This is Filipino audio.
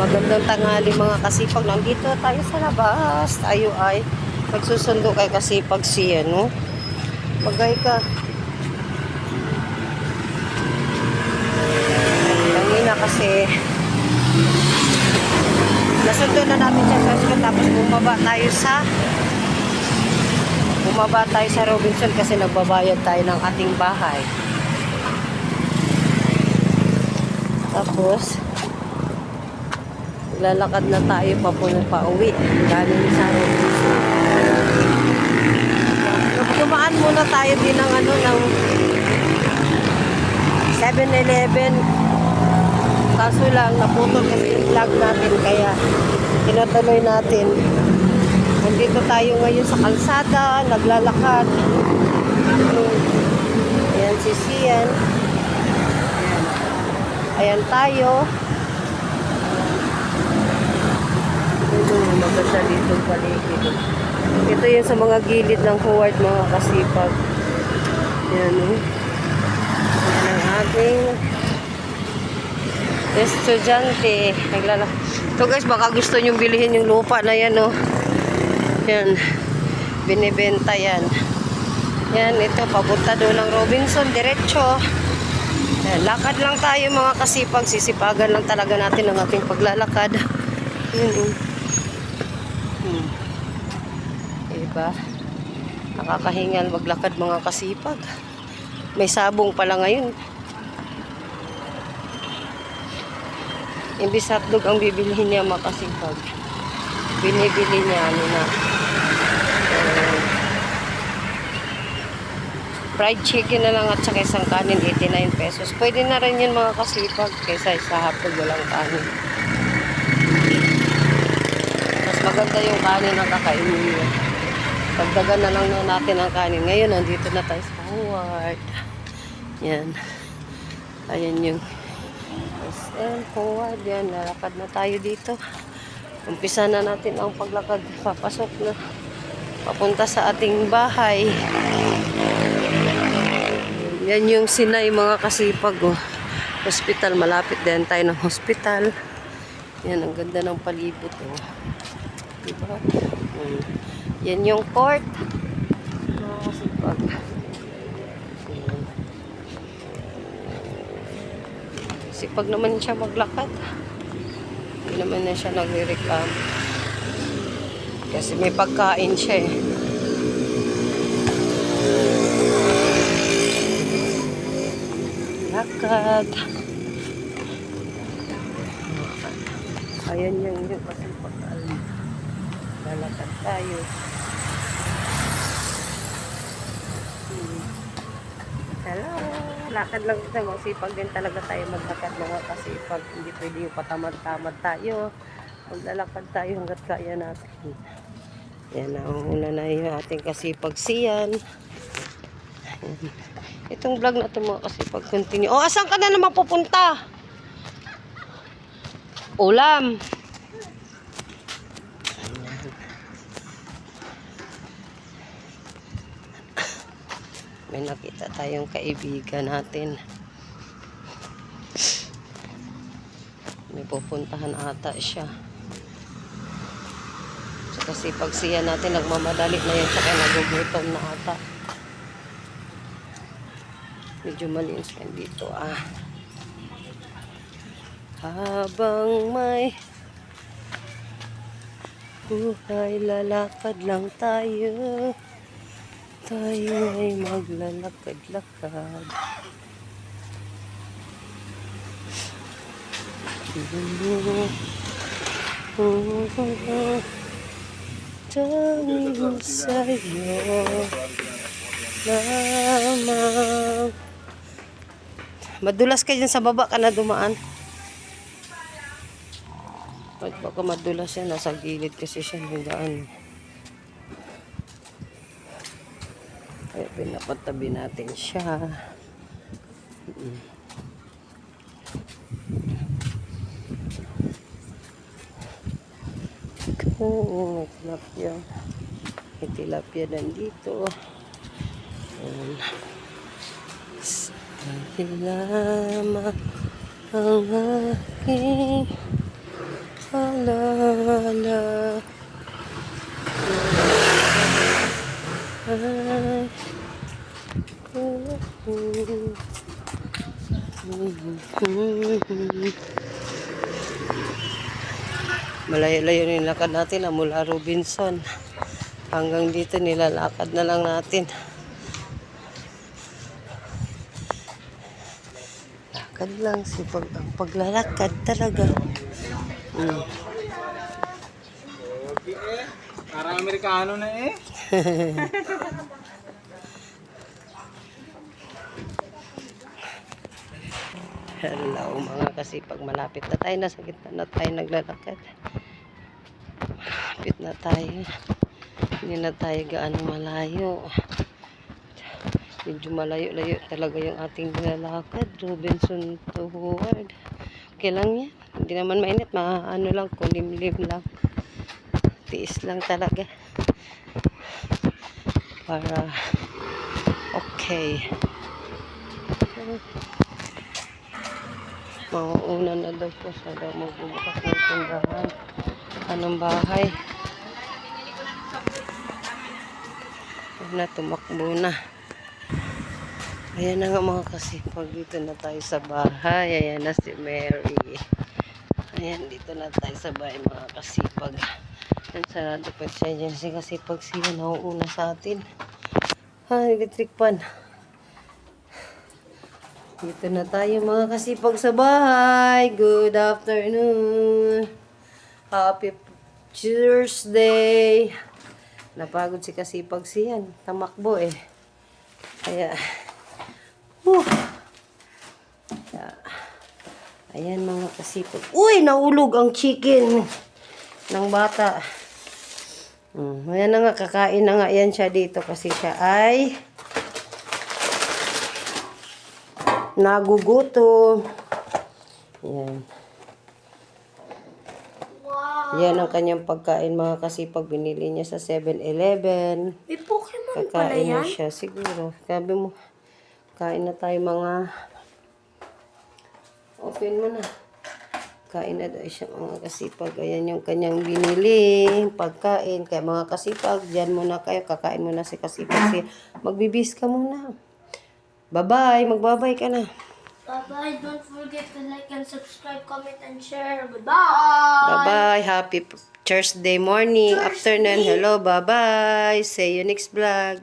Magandang tanghali mga kasipag. Nandito tayo sa labas. Tayo ay magsusundo kay kasipag siya, no? Magay ka. Tangina kasi nasundo na namin siya sa school, tapos bumaba tayo sa Robinson kasi nagbabayad tayo ng ating bahay. Tapos lalakad na tayo pauwi galing sa Robinson. Dumaan muna tayo din ng ng 7-Eleven. Kaso lang naputol kasi yung vlog natin, kaya tinutuloy natin. Nandito tayo ngayon sa kalsada, naglalakad. Ayan si Sian. Ayan tayo. Maganda dito ang paligid. Ito yung sa mga gilid ng Howard, mga kasipag. Yan, yan ang ating estudyante. Ito guys, baka gusto nyo bilihin yung lupa na yan, oh. Yan, binibenta yan. Yan, ito, papunta doon ng Robinson, diretso. Yan, lakad lang tayo mga kasipag. Sisipagan lang talaga natin ang ating paglalakad. Yun, diba? Nakakahingal maglakad mga kasipag. May sabong pala ngayon. Imbis hotdog ang bibilihin niya mga kasipag, binibili niya fried chicken na lang at saka isang kanin, 89 pesos. Pwede na rin yun mga kasipag, kaysa sa hotdog walang kanin. Mas maganda yung kanin ang kakainin niya. Pagdagan na lang natin ang kanin. Ngayon nandito na tayo sa Howard. Yan, ayan yung Howard. Yan, nalakad na tayo dito. Umpisa na natin ang paglakad. Papasok na papunta sa ating bahay. Yan yung Sinay mga kasipag, oh. Hospital, malapit din tayo ng hospital. Yan, ang ganda ng palibot, oh. Diba? Yan yung court mga kasipag. Sipag naman siya maglakad. Hindi naman na siya nagre-reklamo. Kasi may pagkain siya, eh. Lakad. Ayan yung kasi pagkain. Lalakad tayo. Hello. Lakad lang ito. Masipag din talaga tayo maglakad mga kasipag. Hindi pwede yung patamad-tamad tayo. Maglalakad tayo hanggat kaya natin. Yan, nauna na yung ating kasipag Sian. Itong vlog na ito mga kasipag, continue. Oh, asan ka na naman pupunta? Ulam. May nakita tayong kaibigan natin. May pupuntahan ata siya. So, kasi pag siya natin nagmamadali na yun, saka nagugutom na ata. Medyo malinis pa dito, ah. Habang may buhay, lalakad lang tayo. Tayo ay maglalakad-lakad. Tanging sa'yo lamang. Madulas ka dyan sa baba ka na dumaan. Pag baka madulas yan, nasa gilid kasi siya ng daan. Kaya pinapatabi natin siya. Tilapia. May tilapia nandito. Salamat ang aking La, la. Malayo-layo nilakad natin mula Robinson. Hanggang dito nilalakad na lang natin. Lakad lang. Ang paglalakad talaga. Parang Amerikano na eh. Hello mga kasipag, malapit na tayo, nasa gitna na tayo naglalakad. Malapit na tayo. Hindi na tayo gaano malayo. Medyo malayo-layo talaga yung ating nilalakad. Robinson to Howard. Okay lang yan. Hindi naman mainit, ano lang, kulimlim lang. Tiis lang talaga. Para okay. Mauuna na daw po sa daw magbubukas ng tindahan. Anong bahay? Tumakbo na. Ayan na nga mga kasipag. Dito na tayo sa bahay. Ayan na si Mary. Ayan, dito na tayo sa bahay mga kasipag. Ayan, sarado pa siya dyan. Si kasipag siya nauuna sa atin. Electric pan. Dito na tayo mga kasipag sa bahay. Good afternoon. Happy Tuesday. Napagod si kasipag siyan. Tamakbo eh. Kaya, kaya, ayan mga kasipag. Uy, naulog ang chicken ng bata. Ayan na nga, kakain na nga yan siya dito kasi siya ay nagugutom. Yan. Yan ang kanyang pagkain mga kasipag. Binili niya sa 7-Eleven. May Pokemon pala Kakain na yan? siya siguro. Sabi mo, kain na tayo mga... Open mo na. Kain na daw siya mga kasipag. Ayan yung kanyang binili. Pagkain. Kaya mga kasipag, dyan muna kayo. Kakain muna si kasipag. Magbibis ka muna. Bye-bye. Magbabay ka na. Bye-bye. Don't forget to like and subscribe, comment, and share. Goodbye. Bye-bye. Happy Thursday morning, afternoon. Hello, bye-bye. See you next vlog.